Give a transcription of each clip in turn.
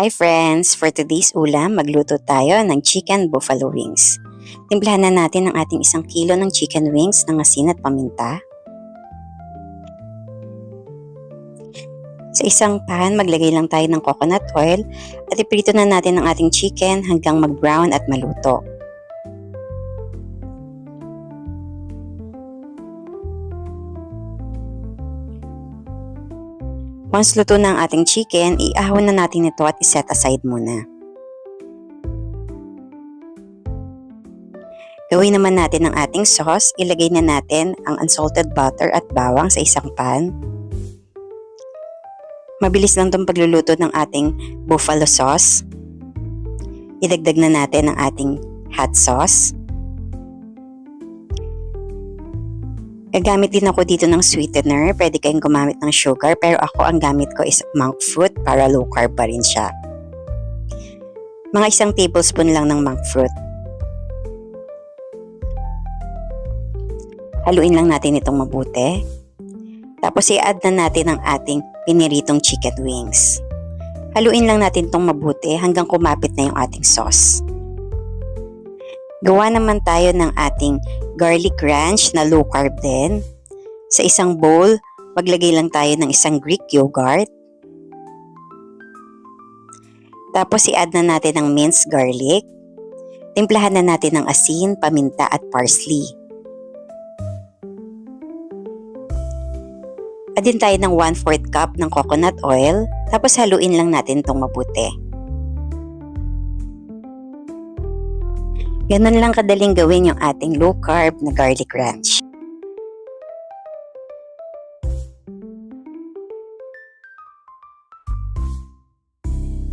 Hi friends! For today's ulam, magluto tayo ng chicken buffalo wings. Timplahan na natin ang ating 1 kilo ng chicken wings ng asin at paminta. Sa isang pan, maglagay lang tayo ng coconut oil at iprito na natin ang ating chicken hanggang mag-brown at maluto. Once luto na ang ating chicken, iahon na natin ito at iset aside muna. Gawin naman natin ang ating sauce. Ilagay na natin ang unsalted butter at bawang sa isang pan. Mabilis lang itong pagluluto ng ating buffalo sauce. Idagdag na natin ang ating hot sauce. Gagamit din ako dito ng sweetener. Pwede kayong gumamit ng sugar, pero ako ang gamit ko is monk fruit para low carb pa rin siya. Mga 1 tablespoon lang ng monk fruit. Haluin lang natin itong mabuti. Tapos i-add na natin ang ating piniritong chicken wings. Haluin lang natin itong mabuti hanggang kumapit na yung ating sauce. Gawa naman tayo ng ating garlic ranch na low carb din. Sa isang bowl, maglagay lang tayo ng 1 Greek yogurt. Tapos i-add na natin ang minced garlic. Timplahan na natin ng asin, paminta at parsley. Add din tayo ng 1/4 cup ng coconut oil. Tapos haluin lang natin itong mabuti. Ganun lang kadaling gawin yung ating low carb na garlic ranch.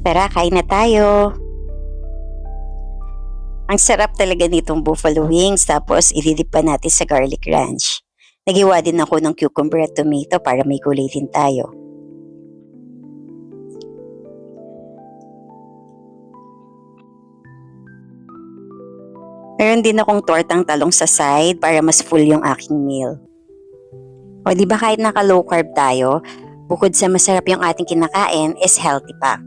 Tara, kain na tayo! Ang sarap talaga nitong buffalo wings, tapos ididip pa natin sa garlic ranch. Naghiwa din ako ng cucumber at tomato para may gulay din tayo. Meron din akong tortang talong sa side para mas full yung aking meal. O di ba kahit naka low carb tayo, bukod sa masarap yung ating kinakain is healthy pa.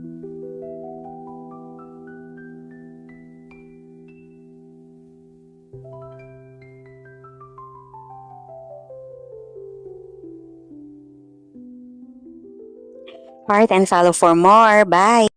Heart and follow for more. Bye!